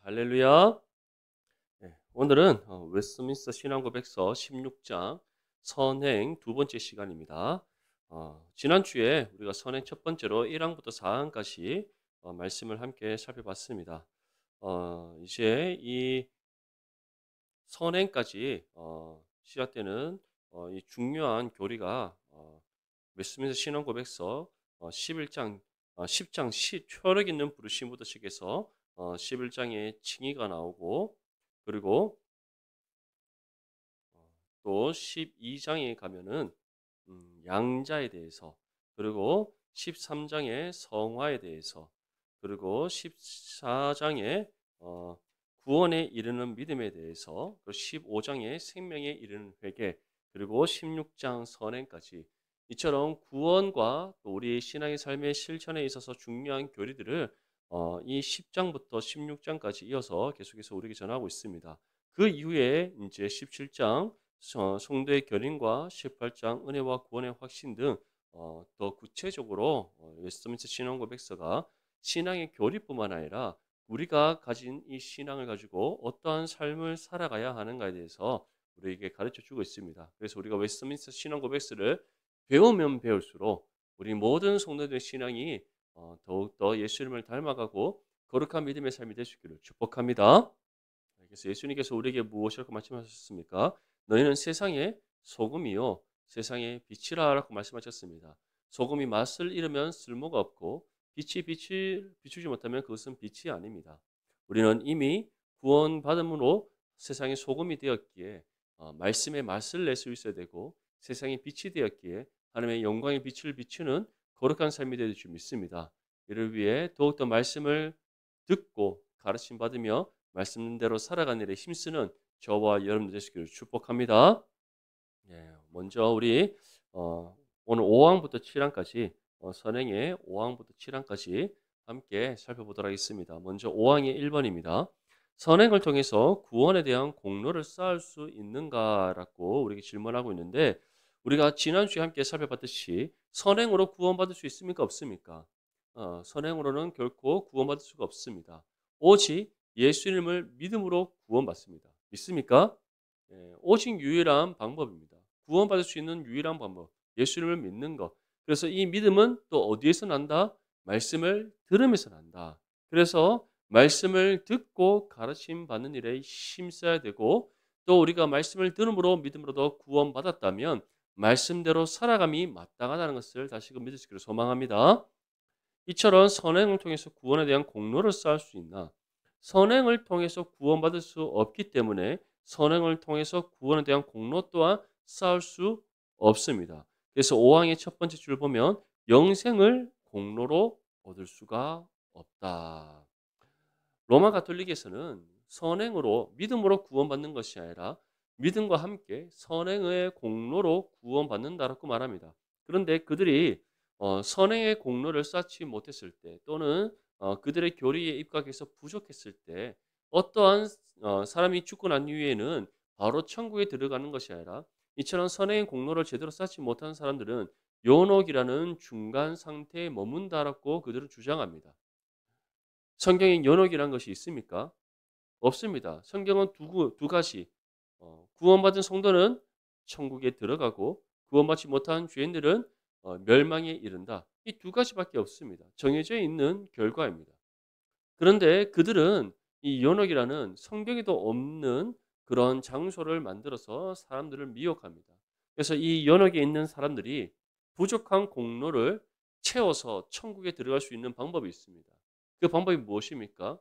할렐루야. 네, 오늘은 웨스트민스터 신앙고백서 16장 선행 두 번째 시간입니다. 지난주에 우리가 선행 첫 번째로 1항부터 4항까지 말씀을 함께 살펴봤습니다. 이제 이 선행까지 시작되는 이 중요한 교리가 웨스트민스터 신앙고백서 11장 10장 혈육 있는 부르심부터 시작해서 11장에 칭의가 나오고 그리고 또 12장에 가면은 양자에 대해서 그리고 13장에 성화에 대해서 그리고 14장에 구원에 이르는 믿음에 대해서 그리고 15장에 생명에 이르는 회개 그리고 16장 선행까지 이처럼 구원과 또 우리 신앙의 삶의 실천에 있어서 중요한 교리들을 이 10장부터 16장까지 이어서 계속해서 우리에게 전하고 있습니다. 그 이후에 이제 17장 성도의 결인과 18장 은혜와 구원의 확신 등 더 구체적으로 웨스트민스터 신앙고백서가 신앙의 교리뿐만 아니라 우리가 가진 이 신앙을 가지고 어떠한 삶을 살아가야 하는가에 대해서 우리에게 가르쳐 주고 있습니다. 그래서 우리가 웨스트민스터 신앙고백서를 배우면 배울수록 우리 모든 성도들의 신앙이 더욱더 예수님을 닮아가고 거룩한 믿음의 삶이 될 수 있기를 축복합니다. 그래서 예수님께서 우리에게 무엇이라고 말씀하셨습니까? 너희는 세상의 소금이요 세상의 빛이라라고 말씀하셨습니다. 소금이 맛을 잃으면 쓸모가 없고 빛이 빛을 비추지 못하면 그것은 빛이 아닙니다. 우리는 이미 구원받음으로 세상의 소금이 되었기에 말씀의 맛을 낼 수 있어야 되고 세상의 빛이 되었기에 하나님의 영광의 빛을 비추는 거룩한 삶이 될 줄 믿습니다. 이를 위해 더욱더 말씀을 듣고 가르침 받으며 말씀대로 살아가는 일에 힘쓰는 저와 여러분들 되시기를 축복합니다. 예, 먼저 우리 오늘 5항부터 7항까지 선행의 5항부터 7항까지 함께 살펴보도록 하겠습니다. 먼저 5항의 1번입니다. 선행을 통해서 구원에 대한 공로를 쌓을 수 있는가라고 우리에게 질문하고 있는데 우리가 지난주에 함께 살펴봤듯이 선행으로 구원받을 수 있습니까? 없습니까? 선행으로는 결코 구원받을 수가 없습니다. 오직 예수님을 믿음으로 구원받습니다. 믿습니까? 오직 유일한 방법입니다. 구원받을 수 있는 유일한 방법, 예수님을 믿는 것. 그래서 이 믿음은 또 어디에서 난다? 말씀을 들으면서 난다. 그래서 말씀을 듣고 가르침 받는 일에 힘써야 되고 또 우리가 말씀을 들음으로 믿음으로도 구원받았다면 말씀대로 살아감이 마땅하다는 것을 다시금 믿으시기를 소망합니다. 이처럼 선행을 통해서 구원에 대한 공로를 쌓을 수 있나? 선행을 통해서 구원받을 수 없기 때문에 선행을 통해서 구원에 대한 공로 또한 쌓을 수 없습니다. 그래서 5항의 첫 번째 줄 보면 영생을 공로로 얻을 수가 없다. 로마 가톨릭에서는 선행으로 믿음으로 구원받는 것이 아니라 믿음과 함께 선행의 공로로 구원받는다라고 말합니다. 그런데 그들이 선행의 공로를 쌓지 못했을 때 또는 그들의 교리에 입각해서 부족했을 때 어떠한 사람이 죽고 난 이후에는 바로 천국에 들어가는 것이 아니라 이처럼 선행의 공로를 제대로 쌓지 못한 사람들은 연옥이라는 중간 상태에 머문다라고 그들은 주장합니다. 성경에 연옥이라는 것이 있습니까? 없습니다. 성경은 두 가지 구원받은 성도는 천국에 들어가고 구원받지 못한 죄인들은 멸망에 이른다. 이 두 가지밖에 없습니다. 정해져 있는 결과입니다. 그런데 그들은 이 연옥이라는 성경에도 없는 그런 장소를 만들어서 사람들을 미혹합니다. 그래서 이 연옥에 있는 사람들이 부족한 공로를 채워서 천국에 들어갈 수 있는 방법이 있습니다. 그 방법이 무엇입니까?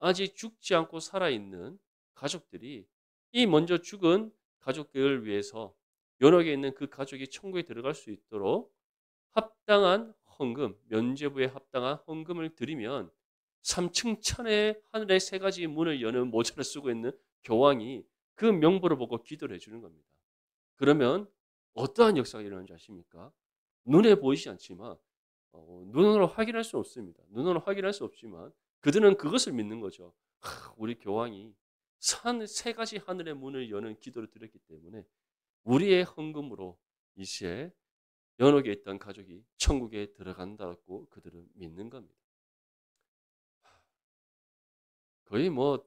아직 죽지 않고 살아있는 가족들이 이 먼저 죽은 가족들을 위해서 연옥에 있는 그 가족이 천국에 들어갈 수 있도록 합당한 헌금, 면죄부에 합당한 헌금을 드리면 3층 천의 하늘의 세 가지 문을 여는 모자를 쓰고 있는 교황이 그 명부를 보고 기도를 해주는 겁니다. 그러면 어떠한 역사가 일어나는지 아십니까? 눈에 보이지 않지만 눈으로 확인할 수 없습니다. 눈으로 확인할 수 없지만 그들은 그것을 믿는 거죠. 우리 교황이 세 가지 하늘의 문을 여는 기도를 드렸기 때문에 우리의 헌금으로 이제 연옥에 있던 가족이 천국에 들어간다고 그들은 믿는 겁니다. 거의 뭐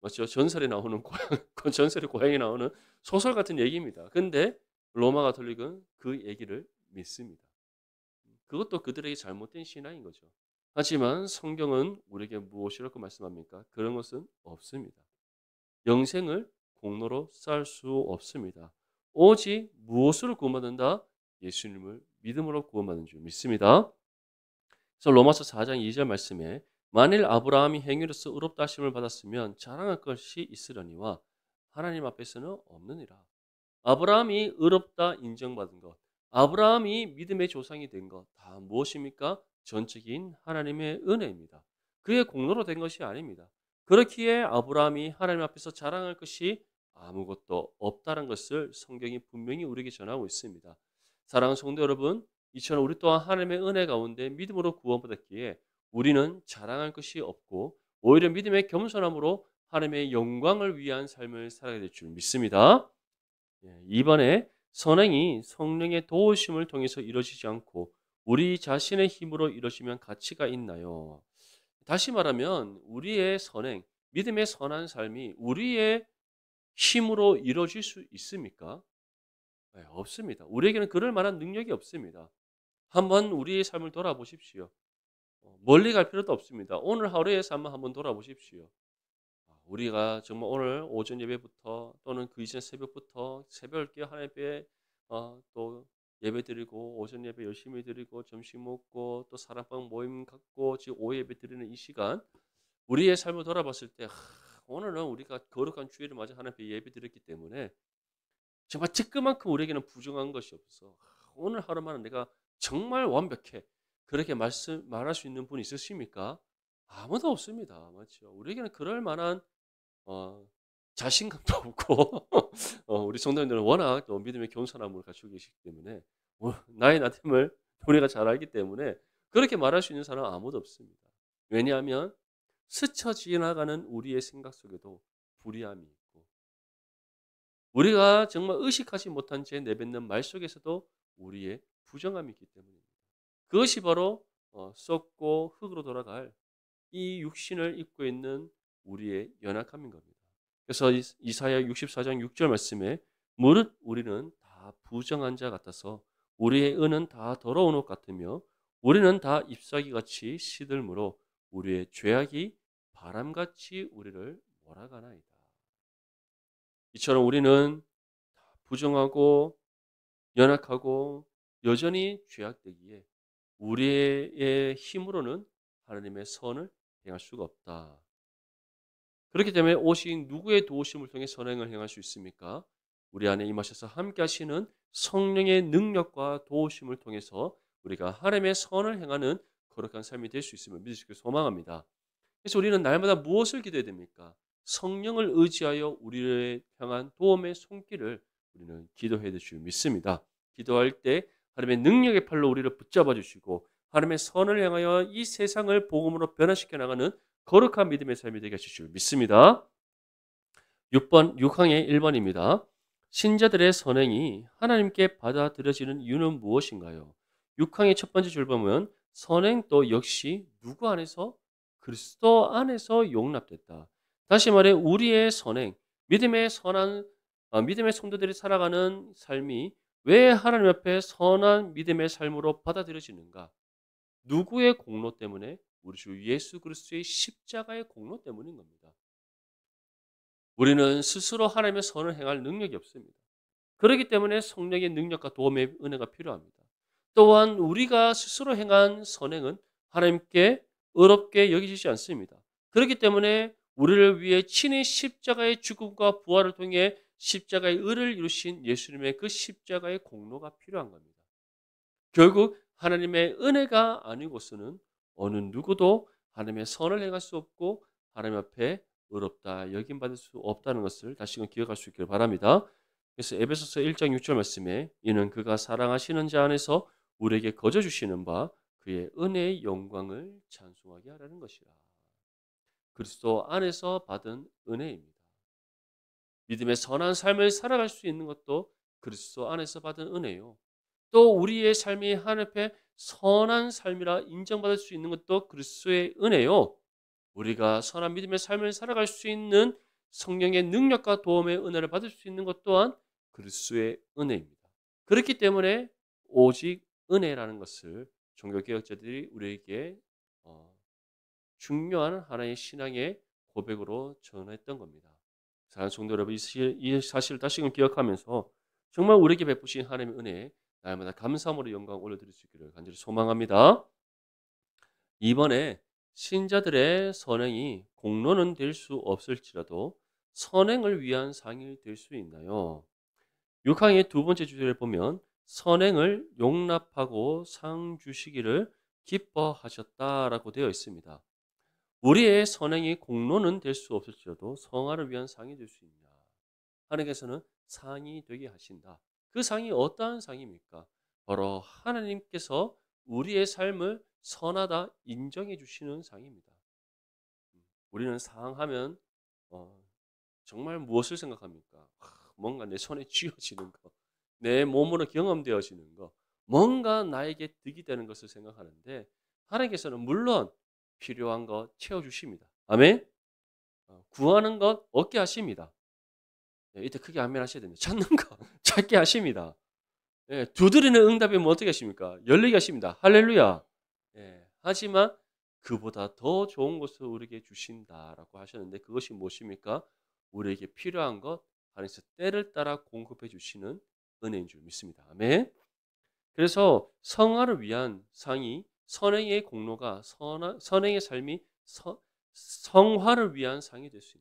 맞죠? 전설에 나오는 고향 전설의 고향에 나오는 소설 같은 얘기입니다. 근데 로마 가톨릭은 그 얘기를 믿습니다. 그것도 그들에게 잘못된 신앙인 거죠. 하지만 성경은 우리에게 무엇이라고 말씀합니까? 그런 것은 없습니다. 영생을 공로로 쌓을 수 없습니다. 오직 무엇으로 구원받는다? 예수님을 믿음으로 구원받는 줄 믿습니다. 그래서 로마서 4장 2절 말씀에 만일 아브라함이 행위로서 의롭다 하심을 받았으면 자랑할 것이 있으려니와 하나님 앞에서는 없느니라. 아브라함이 의롭다 인정받은 것, 아브라함이 믿음의 조상이 된 것 다 무엇입니까? 전적인 하나님의 은혜입니다. 그의 공로로 된 것이 아닙니다. 그렇기에 아브라함이 하나님 앞에서 자랑할 것이 아무것도 없다는 것을 성경이 분명히 우리에게 전하고 있습니다. 사랑하는 성도 여러분, 이처럼 우리 또한 하나님의 은혜 가운데 믿음으로 구원받았기에 우리는 자랑할 것이 없고 오히려 믿음의 겸손함으로 하나님의 영광을 위한 삶을 살아야 될 줄 믿습니다. 이번에 선행이 성령의 도우심을 통해서 이루어지지 않고 우리 자신의 힘으로 이루어지면 가치가 있나요? 다시 말하면 우리의 선행, 믿음의 선한 삶이 우리의 힘으로 이루어질 수 있습니까? 네, 없습니다. 우리에게는 그럴 만한 능력이 없습니다. 한번 우리의 삶을 돌아보십시오. 멀리 갈 필요도 없습니다. 오늘 하루의 삶을 한번 돌아보십시오. 우리가 정말 오늘 오전 예배부터 또는 그 이전 새벽부터 새벽에 하나님 앞에 또 예배 드리고 오전 예배 열심히 드리고 점심 먹고 또 사랑방 모임 갖고 지금 오후 예배 드리는 이 시간 우리의 삶을 돌아봤을 때 오늘은 우리가 거룩한 주일을 맞아 하나님 앞에 예배 드렸기 때문에 정말 지금만큼 우리에게는 부정한 것이 없어. 오늘 하루만은 내가 정말 완벽해. 그렇게 말할 수 있는 분이 있으십니까? 아무도 없습니다. 맞죠? 우리에게는 그럴 만한 자신감도 없고 우리 성도님들은 워낙 또 믿음의 겸손함을 갖추고 계시기 때문에 나의 나됨을 우리가 잘 알기 때문에 그렇게 말할 수 있는 사람은 아무도 없습니다. 왜냐하면 스쳐 지나가는 우리의 생각 속에도 불의함이 있고 우리가 정말 의식하지 못한 채 내뱉는 말 속에서도 우리의 부정함이 있기 때문입니다. 그것이 바로 썩고 흙으로 돌아갈 이 육신을 입고 있는 우리의 연약함인 겁니다. 그래서 이사야 64장 6절 말씀에 무릇 우리는 다 부정한 자 같아서 우리의 은은 다 더러운 옷 같으며 우리는 다 잎사귀같이 시들므로 우리의 죄악이 바람같이 우리를 몰아가나이다. 이처럼 우리는 부정하고 연약하고 여전히 죄악되기에 우리의 힘으로는 하나님의 선을 행할 수가 없다. 그렇기 때문에 오직 누구의 도우심을 통해 선행을 행할 수 있습니까? 우리 안에 임하셔서 함께 하시는 성령의 능력과 도우심을 통해서 우리가 하나님의 선을 행하는 거룩한 삶이 될 수 있음을 믿으시길 소망합니다. 그래서 우리는 날마다 무엇을 기도해야 됩니까? 성령을 의지하여 우리를 향한 도움의 손길을 우리는 기도해야 될 줄 믿습니다. 기도할 때 하나님의 능력의 팔로 우리를 붙잡아 주시고 하나님의 선을 향하여 이 세상을 복음으로 변화시켜 나가는 거룩한 믿음의 삶이 되게 하실 줄 믿습니다. 6항의 1번입니다. 신자들의 선행이 하나님께 받아들여지는 이유는 무엇인가요? 6항의 첫 번째 줄 보면 선행도 역시 누구 안에서? 그리스도 안에서 용납됐다. 다시 말해 우리의 선행, 믿음의 성도들이 살아가는 삶이 왜 하나님 앞에 선한 믿음의 삶으로 받아들여지는가? 누구의 공로 때문에? 우리 주 예수 그리스도의 십자가의 공로 때문인 겁니다. 우리는 스스로 하나님의 선을 행할 능력이 없습니다. 그렇기 때문에 성령의 능력과 도움의 은혜가 필요합니다. 또한 우리가 스스로 행한 선행은 하나님께 의롭게 여기지지 않습니다. 그렇기 때문에 우리를 위해 친히 십자가의 죽음과 부활을 통해 십자가의 의를 이루신 예수님의 그 십자가의 공로가 필요한 겁니다. 결국 하나님의 은혜가 아니고서는 어느 누구도 하나님의 선을 행할 수 없고 하나님 앞에 의롭다 여김받을 수 없다는 것을 다시금 기억할 수 있기를 바랍니다. 그래서 에베소서 1장 6절 말씀에 이는 그가 사랑하시는 자 안에서 우리에게 거저 주시는 바 그의 은혜의 영광을 찬송하게 하라는 것이라. 그리스도 안에서 받은 은혜입니다. 믿음의 선한 삶을 살아갈 수 있는 것도 그리스도 안에서 받은 은혜요. 또 우리의 삶이 하나님 앞에 선한 삶이라 인정받을 수 있는 것도 그리스도의 은혜요. 우리가 선한 믿음의 삶을 살아갈 수 있는 성령의 능력과 도움의 은혜를 받을 수 있는 것 또한 그리스도의 은혜입니다. 그렇기 때문에 오직 은혜라는 것을 종교개혁자들이 우리에게 중요한 하나의 신앙의 고백으로 전했던 겁니다. 사랑하는 성도 여러분, 이 사실을 다시금 기억하면서 정말 우리에게 베푸신 하나님의 은혜에 날마다 감사함으로 영광 올려드릴 수 있기를 간절히 소망합니다. 이번에 신자들의 선행이 공로는 될 수 없을지라도 선행을 위한 상이 될 수 있나요? 6항의 두 번째 주제를 보면 선행을 용납하고 상 주시기를 기뻐하셨다라고 되어 있습니다. 우리의 선행이 공로는 될 수 없을지라도 성화를 위한 상이 될 수 있냐? 하나님께서는 상이 되게 하신다. 그 상이 어떠한 상입니까? 바로 하나님께서 우리의 삶을 선하다 인정해 주시는 상입니다. 우리는 상하면 정말 무엇을 생각합니까? 뭔가 내 손에 쥐어지는 거, 내 몸으로 경험되어지는 거, 뭔가 나에게 득이 되는 것을 생각하는데 하나님께서는 물론 필요한 것 채워주십니다. 아멘? 구하는 것 얻게 하십니다. 이때 크게 아멘 하셔야 됩니다. 찾는 거 찾게 하십니다. 두드리는 응답이면 어떻게 하십니까? 열리게 하십니다. 할렐루야. 하지만 그보다 더 좋은 것을 우리에게 주신다라고 하셨는데 그것이 무엇입니까? 우리에게 필요한 것 하나님께서 때를 따라 공급해 주시는 은혜인 줄 믿습니다. 아멘. 그래서 성화를 위한 상이 선행의 공로가 선행의 삶이 성화를 위한 상이 될 수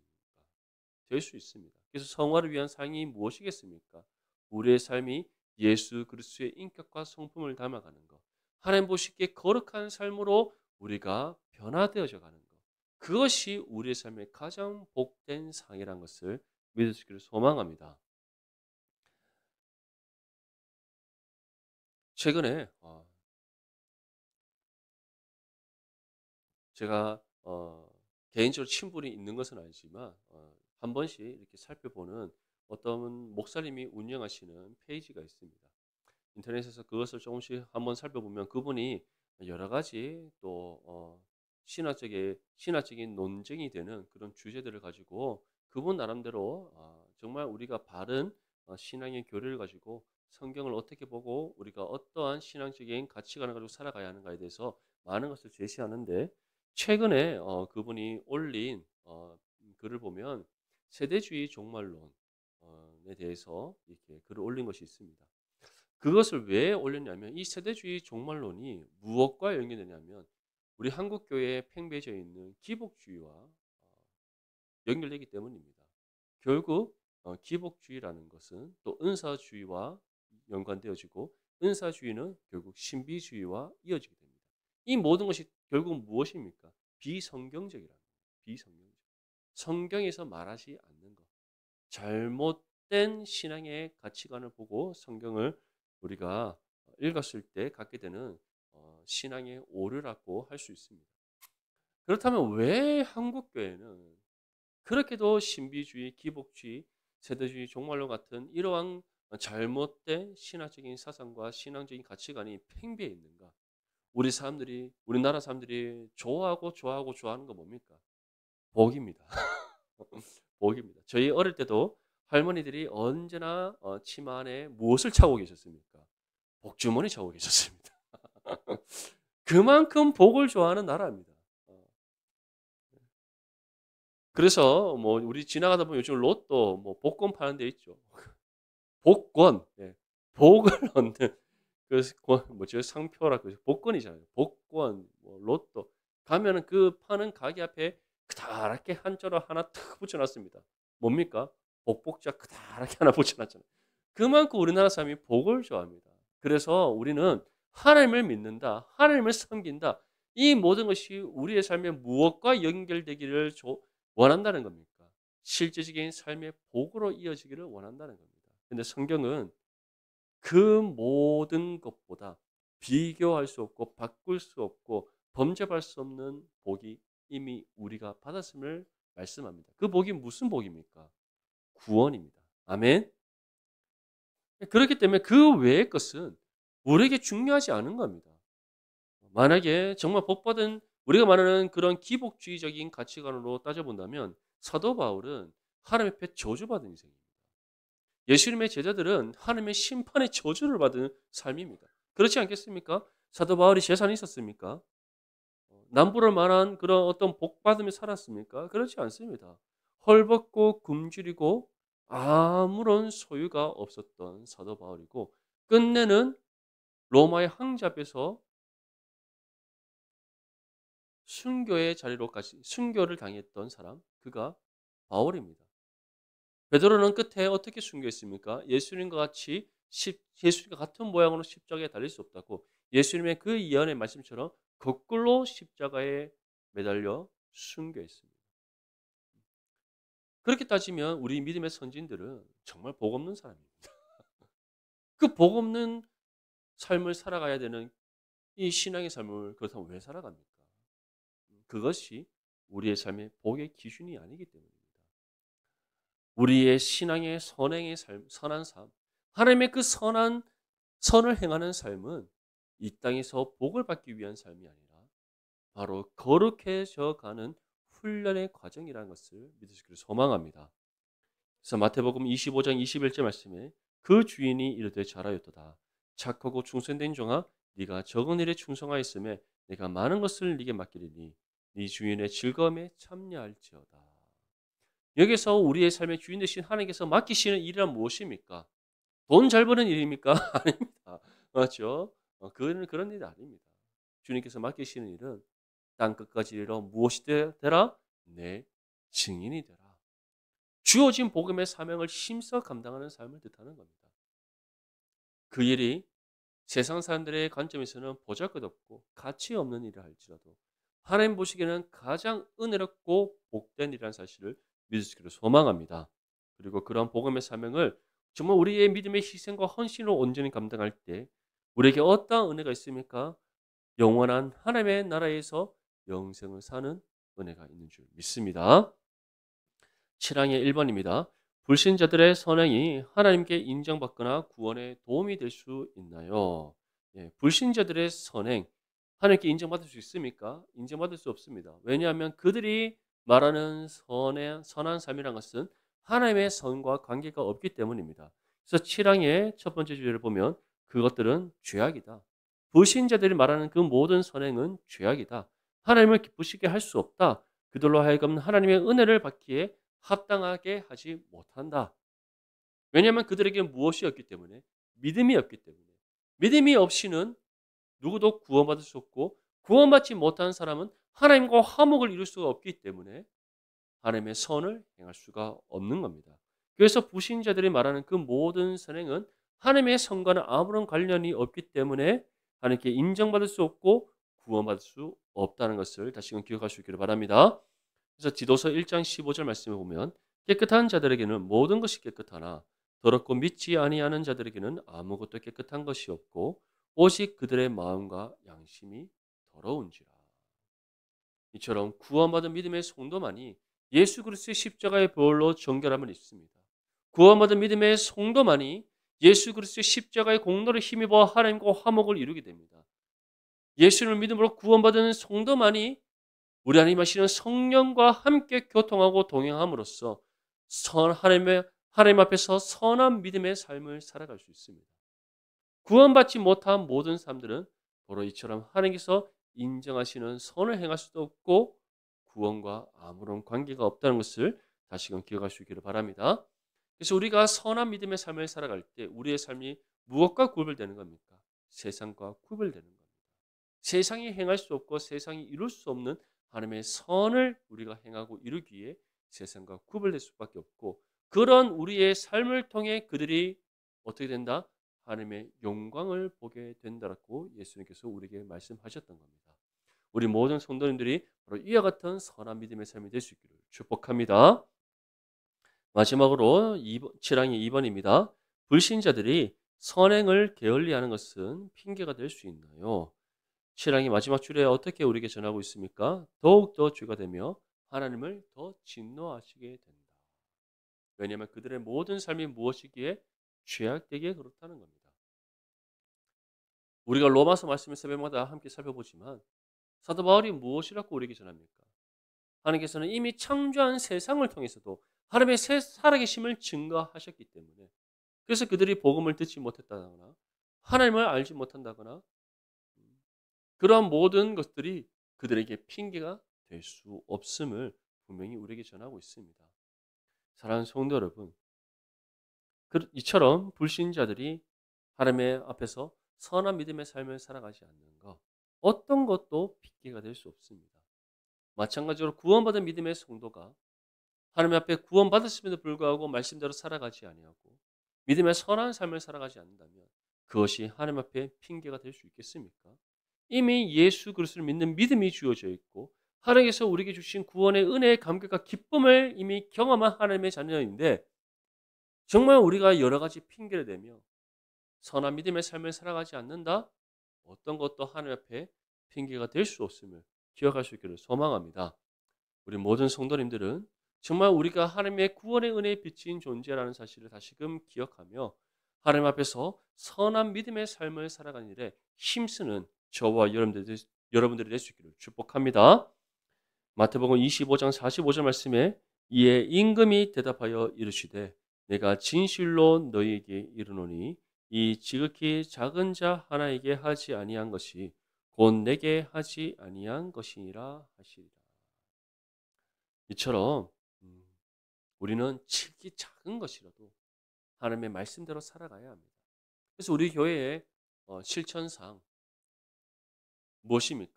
있습니다. 그래서 성화를 위한 상이 무엇이겠습니까? 우리의 삶이 예수 그리스도의 인격과 성품을 담아가는 것, 하나님 보시기에 거룩한 삶으로 우리가 변화되어져 가는 것, 그것이 우리의 삶의 가장 복된 상이라는 것을 믿을 수 있기를 소망합니다. 최근에 제가 개인적으로 친분이 있는 것은 아니지만 한 번씩 이렇게 살펴보는 어떤 목사님이 운영하시는 페이지가 있습니다. 인터넷에서 그것을 조금씩 한번 살펴보면 그분이 여러 가지 또 신학적인 논쟁이 되는 그런 주제들을 가지고 그분 나름대로 정말 우리가 바른 신앙의 교리를 가지고 성경을 어떻게 보고 우리가 어떠한 신앙적인 가치관을 가지고 살아가야 하는가에 대해서 많은 것을 제시하는데 최근에 그분이 올린 글을 보면 세대주의 종말론에 대해서 이렇게 글을 올린 것이 있습니다. 그것을 왜 올렸냐면 이 세대주의 종말론이 무엇과 연결되냐면 우리 한국 교회에 팽배해져 있는 기복주의와 연결되기 때문입니다. 결국 기복주의라는 것은 또 은사주의와 연관되어지고 은사주의는 결국 신비주의와 이어지게 됩니다. 이 모든 것이 결국 무엇입니까? 비성경적이라는 거예요. 비성경적. 성경에서 말하지 않는 것. 잘못된 신앙의 가치관을 보고 성경을 우리가 읽었을 때 갖게 되는 신앙의 오류라고 할 수 있습니다. 그렇다면 왜 한국 교회는 그렇게도 신비주의, 기복주의, 세대주의, 종말론 같은 이러한 잘못된 신학적인 사상과 신앙적인 가치관이 팽배해 있는가? 우리나라 사람들이 좋아하는 거 뭡니까? 복입니다. 복입니다. 저희 어릴 때도 할머니들이 언제나 치마 안에 무엇을 차고 계셨습니까? 복주머니 차고 계셨습니다. 그만큼 복을 좋아하는 나라입니다. 그래서 뭐 우리 지나가다 보면 요즘 로또 뭐 복권 파는 데 있죠. 복권, 복을 얻는 그 뭐죠 상표라 그 복권이잖아요. 복권, 뭐 로또 가면은 그 파는 가게 앞에 크다랗게 한자로 하나 탁 붙여놨습니다. 뭡니까? 복복자 크다랗게 하나 붙여놨잖아요. 그만큼 우리나라 사람이 복을 좋아합니다. 그래서 우리는 하나님을 믿는다, 하나님을 섬긴다. 이 모든 것이 우리의 삶에 무엇과 연결되기를 원한다는 겁니까? 실제적인 삶의 복으로 이어지기를 원한다는 겁니다. 근데 성경은 그 모든 것보다 비교할 수 없고 바꿀 수 없고 범접할 수 없는 복이 이미 우리가 받았음을 말씀합니다. 그 복이 무슨 복입니까? 구원입니다. 아멘. 그렇기 때문에 그 외의 것은 우리에게 중요하지 않은 겁니다. 만약에 정말 복받은 우리가 말하는 그런 기복주의적인 가치관으로 따져본다면 사도 바울은 하나님 앞에 저주받은 인생입니다. 예수님의 제자들은 하나님의 심판의 저주를 받은 삶입니다. 그렇지 않겠습니까? 사도 바울이 재산이 있었습니까? 남부를 만한 그런 어떤 복 받으며 살았습니까? 그렇지 않습니다. 헐벗고 굶주리고 아무런 소유가 없었던 사도 바울이고 끝내는 로마의 황제 앞에서 순교의 자리로까지 순교를 당했던 사람 그가 바울입니다. 베드로는 끝에 어떻게 순교했습니까? 예수님과 같이 예수님과 같은 모양으로 십자가에 달릴 수 없다고 예수님의 그 예언의 말씀처럼 거꾸로 십자가에 매달려 순교했습니다. 그렇게 따지면 우리 믿음의 선진들은 정말 복 없는 사람입니다. 그 복 없는 삶을 살아가야 되는 이 신앙의 삶을 그렇다면 왜 살아갑니까? 그것이 우리의 삶의 복의 기준이 아니기 때문입니다. 우리의 신앙의 선행의 삶, 선한 삶, 하나님의 그 선을 행하는 삶은 이 땅에서 복을 받기 위한 삶이 아니라 바로 거룩해져 가는 훈련의 과정이라는 것을 믿으시기를 소망합니다. 그래서 마태복음 25장 21절 말씀에 그 주인이 이르되 잘하였도다. 착하고 충성된 종아 네가 적은 일에 충성하였음에 내가 많은 것을 네게 맡기리니 네 주인의 즐거움에 참여할지어다. 여기서 우리의 삶의 주인 되신 하나님께서 맡기시는 일이란 무엇입니까? 돈 잘 버는 일입니까? 아닙니다. 맞죠? 그런 일이 아닙니다. 주님께서 맡기시는 일은 땅 끝까지 이르러 무엇이 되라? 내 증인이 되라. 주어진 복음의 사명을 힘써 감당하는 삶을 뜻하는 겁니다. 그 일이 세상 사람들의 관점에서는 보잘것없고 가치 없는 일을 할지라도 하나님 보시기에는 가장 은혜롭고 복된 일이라는 사실을 믿으시기를 소망합니다. 그리고 그런 복음의 사명을 정말 우리의 믿음의 희생과 헌신으로 온전히 감당할 때 우리에게 어떠한 은혜가 있습니까? 영원한 하나님의 나라에서 영생을 사는 은혜가 있는 줄 믿습니다. 7항의 1번입니다. 불신자들의 선행이 하나님께 인정받거나 구원에 도움이 될 수 있나요? 불신자들의 선행, 하나님께 인정받을 수 있습니까? 인정받을 수 없습니다. 왜냐하면 그들이 말하는 선한 삶이란 것은 하나님의 선과 관계가 없기 때문입니다. 그래서 7항의 첫 번째 주제를 보면 그것들은 죄악이다. 불신자들이 말하는 그 모든 선행은 죄악이다. 하나님을 기쁘시게 할 수 없다. 그들로 하여금 하나님의 은혜를 받기에 합당하게 하지 못한다. 왜냐하면 그들에게 무엇이 없기 때문에? 믿음이 없기 때문에. 믿음이 없이는 누구도 구원받을 수 없고 구원받지 못한 사람은 하나님과 화목을 이룰 수가 없기 때문에 하나님의 선을 행할 수가 없는 겁니다. 그래서 불신자들이 말하는 그 모든 선행은 하나님의 선과는 아무런 관련이 없기 때문에 하나님께 인정받을 수 없고 구원받을 수 없다는 것을 다시금 기억하시기를 바랍니다. 그래서 디도서 1장 15절 말씀을 보면 깨끗한 자들에게는 모든 것이 깨끗하나 더럽고 믿지 아니하는 자들에게는 아무것도 깨끗한 것이 없고 오직 그들의 마음과 양심이 더러운지라. 이처럼 구원받은 믿음의 성도만이 예수 그리스도의 십자가의 보혈로 정결함을 입습니다. 구원받은 믿음의 성도만이 예수 그리스도의 십자가의 공로를 힘입어 하나님과 화목을 이루게 됩니다. 예수를 믿음으로 구원받은 성도만이 우리 하나님 하시는 성령과 함께 교통하고 동행함으로써 하나님 앞에서 선한 믿음의 삶을 살아갈 수 있습니다. 구원받지 못한 모든 사람들은 바로 이처럼 하나님께서 인정하시는 선을 행할 수도 없고 구원과 아무런 관계가 없다는 것을 다시금 기억하시기를 바랍니다. 그래서 우리가 선한 믿음의 삶을 살아갈 때 우리의 삶이 무엇과 구별되는 겁니까? 세상과 구별되는 겁니다. 세상이 행할 수 없고 세상이 이룰 수 없는 하나님의 선을 우리가 행하고 이루기에 세상과 구별될 수밖에 없고 그런 우리의 삶을 통해 그들이 어떻게 된다? 하나님의 영광을 보게 된다라고 예수님께서 우리에게 말씀하셨던 겁니다. 우리 모든 성도님들이 바로 이와 같은 선한 믿음의 삶이 될 수 있기를 축복합니다. 마지막으로 7항의 2번입니다. 불신자들이 선행을 게을리하는 것은 핑계가 될 수 있나요? 7항의 마지막 줄에 어떻게 우리에게 전하고 있습니까? 더욱더 죄가 되며 하나님을 더 진노하시게 된다. 왜냐하면 그들의 모든 삶이 무엇이기에 죄악되기에 그렇다는 겁니다. 우리가 로마서 말씀을 새벽마다 함께 살펴보지만 사도 바울이 무엇이라고 우리에게 전합니까? 하나님께서는 이미 창조한 세상을 통해서도 하나님의 살아계심을 증거하셨기 때문에, 그래서 그들이 복음을 듣지 못했다거나 하나님을 알지 못한다거나 그러한 모든 것들이 그들에게 핑계가 될 수 없음을 분명히 우리에게 전하고 있습니다. 사랑하는 성도 여러분, 이처럼 불신자들이 하나님의 앞에서 선한 믿음의 삶을 살아가지 않는 것, 어떤 것도 핑계가 될 수 없습니다. 마찬가지로 구원받은 믿음의 성도가 하나님 앞에 구원받았음에도 불구하고 말씀대로 살아가지 아니하고 믿음의 선한 삶을 살아가지 않는다면 그것이 하나님 앞에 핑계가 될 수 있겠습니까? 이미 예수 그리스도를 믿는 믿음이 주어져 있고 하나님께서 우리에게 주신 구원의 은혜의 감격과 기쁨을 이미 경험한 하나님의 자녀인데, 정말 우리가 여러 가지 핑계를 대며 선한 믿음의 삶을 살아가지 않는다? 어떤 것도 하나님 앞에 핑계가 될 수 없음을 기억할 수 있기를 소망합니다. 우리 모든 성도님들은 정말 우리가 하나님의 구원의 은혜에 비친 존재라는 사실을 다시금 기억하며 하나님 앞에서 선한 믿음의 삶을 살아가는 일에 힘쓰는 저와 여러분들이 될 수 있기를 축복합니다. 마태복음 25장 45절 말씀에 이에 임금이 대답하여 이르시되 내가 진실로 너희에게 이르노니 이 지극히 작은 자 하나에게 하지 아니한 것이 곧 내게 하지 아니한 것이니라 하시리라. 이처럼 우리는 지극히 작은 것이라도 하나님의 말씀대로 살아가야 합니다. 그래서 우리 교회의 실천상 무엇입니까?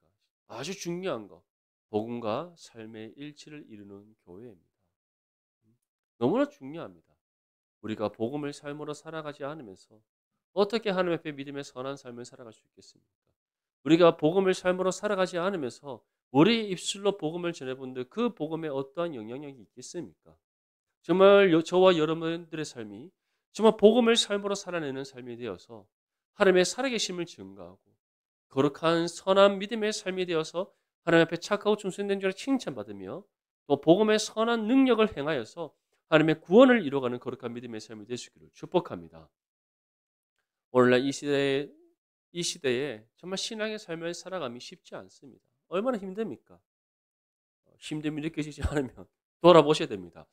아주 중요한 거, 복음과 삶의 일치를 이루는 교회입니다. 너무나 중요합니다. 우리가 복음을 삶으로 살아가지 않으면서 어떻게 하나님 앞에 믿음의 선한 삶을 살아갈 수 있겠습니까? 우리가 복음을 삶으로 살아가지 않으면서 우리 입술로 복음을 전해본들 그 복음에 어떠한 영향력이 있겠습니까? 정말 저와 여러분들의 삶이 정말 복음을 삶으로 살아내는 삶이 되어서 하나님의 살아계심을 증거하고 거룩한 선한 믿음의 삶이 되어서 하나님 앞에 착하고 충성된 자로 칭찬받으며 또 복음의 선한 능력을 행하여서 하나님의 구원을 이루어가는 거룩한 믿음의 삶이 될 수 있기를 축복합니다. 오늘날 이 시대에 정말 신앙의 삶을 살아감이 쉽지 않습니다. 얼마나 힘듭니까? 힘듦이 느껴지지 않으면 돌아보셔야 됩니다.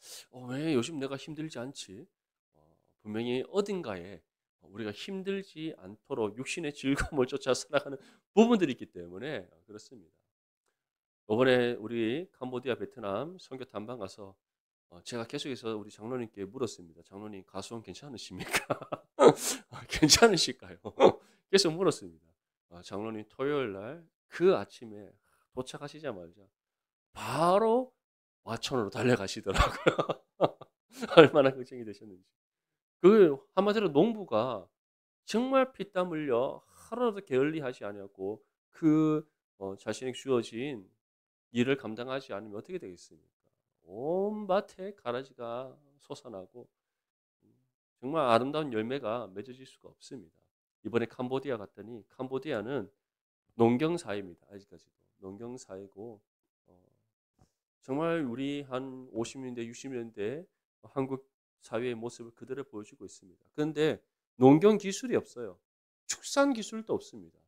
왜 요즘 내가 힘들지 않지? 분명히 어딘가에 우리가 힘들지 않도록 육신의 즐거움을 쫓아 살아가는 부분들이 있기 때문에 그렇습니다. 이번에 우리 캄보디아, 베트남 선교 탐방 가서 제가 계속해서 우리 장로님께 물었습니다. 장로님 가수원 괜찮으십니까? 괜찮으실까요? 계속 물었습니다. 장로님 토요일 날 그 아침에 도착하시자마자 바로 와천으로 달려가시더라고요. 얼마나 걱정이 되셨는지. 그 한마디로 농부가 정말 피땀 흘려 하루라도 게을리하지 아니하고 그 자신에게 주어진 일을 감당하지 않으면 어떻게 되겠습니까? 온 밭에 가라지가 솟아나고 정말 아름다운 열매가 맺어질 수가 없습니다. 이번에 캄보디아 갔더니 캄보디아는 농경사회입니다. 아직까지도 농경사회고 정말 우리 한 50년대 60년대 한국 사회의 모습을 그대로 보여주고 있습니다. 그런데 농경 기술이 없어요. 축산 기술도 없습니다.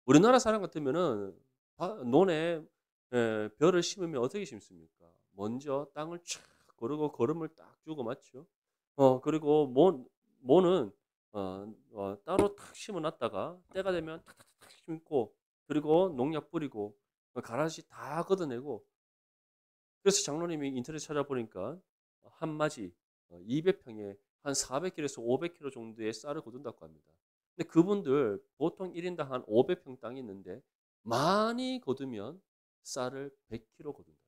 우리나라 사람 같으면은 논에 벼를 심으면 어떻게 심습니까? 먼저 땅을 쫙 고르고 거름을 딱 주고 맞죠? 그리고 모는 따로 탁 심어놨다가 때가 되면 탁탁탁 심고 그리고 농약 뿌리고 가라지 다 걷어내고. 그래서 장로님이 인터넷 찾아보니까 한 마지 200평에 한 400kg에서 500kg 정도의 쌀을 거둔다고 합니다. 근데 그분들 보통 1인당 한 500평 땅이 있는데 많이 거두면 쌀을 100kg 거둔다.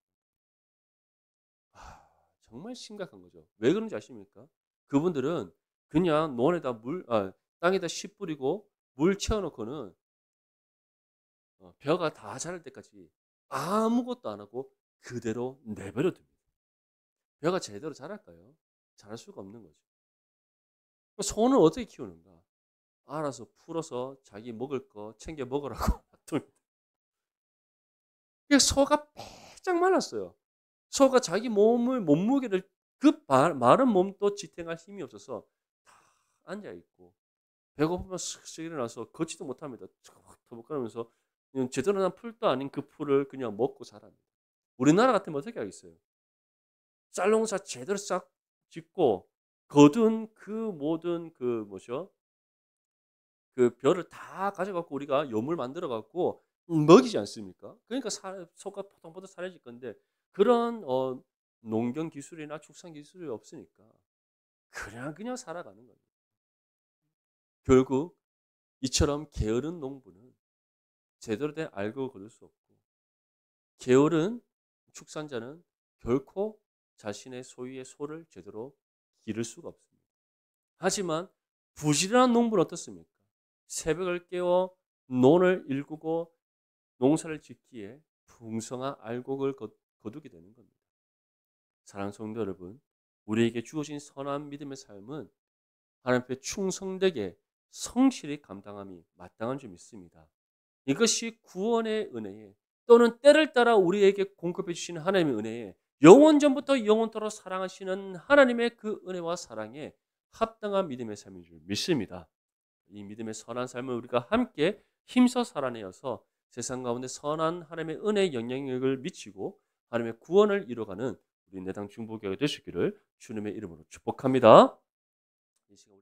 정말 심각한 거죠. 왜 그런지 아십니까? 그분들은 그냥 땅에다 씨 뿌리고 물 채워놓고는 벼가 다 자랄 때까지 아무것도 안 하고 그대로 내버려 둡니다. 벼가 제대로 자랄까요? 자랄 수가 없는 거죠. 소는 어떻게 키우는가? 알아서 풀어서 자기 먹을 거 챙겨 먹으라고 놔둡니다. 소가 빼짝 말랐어요. 소가 자기 몸무게를 그 마른 몸도 지탱할 힘이 없어서 다 앉아있고 배고프면 쓱쓱 일어나서 걷지도 못합니다. 터벅터벅거리면서 제대로 난 풀도 아닌 그 풀을 그냥 먹고 자랍니다. 우리나라 같으면 어떻게 하겠어요? 쌀농사 제대로 싹 짓고 거둔 그 모든 그 뭐죠? 그 벼를 다 가져 갖고 우리가 염을 만들어 갖고 먹이지 않습니까? 그러니까 소가 포동포동 사라질 건데 그런 농경 기술이나 축산 기술이 없으니까 그냥 살아가는 거예요. 결국 이처럼 게으른 농부는 제대로 된 알곡을 거둘 수 없고 게으른 축산자는 결코 자신의 소유의 소를 제대로 기를 수가 없습니다. 하지만 부지런한 농부는 어떻습니까? 새벽을 깨워 논을 일구고 농사를 짓기에 풍성한 알곡을 거두게 되는 겁니다. 사랑하는 성도 여러분, 우리에게 주어진 선한 믿음의 삶은 하나님 앞에 충성되게 성실히 감당함이 마땅한 줄 믿습니다. 이것이 구원의 은혜에 또는 때를 따라 우리에게 공급해 주시는 하나님의 은혜에 영원전부터 영원토록 사랑하시는 하나님의 그 은혜와 사랑에 합당한 믿음의 삶인 줄 믿습니다. 이 믿음의 선한 삶을 우리가 함께 힘써 살아내어서 세상 가운데 선한 하나님의 은혜의 영향력을 미치고 하나님의 구원을 이루어가는 우리 내당 중보교회가 되시기를 주님의 이름으로 축복합니다. 이 시간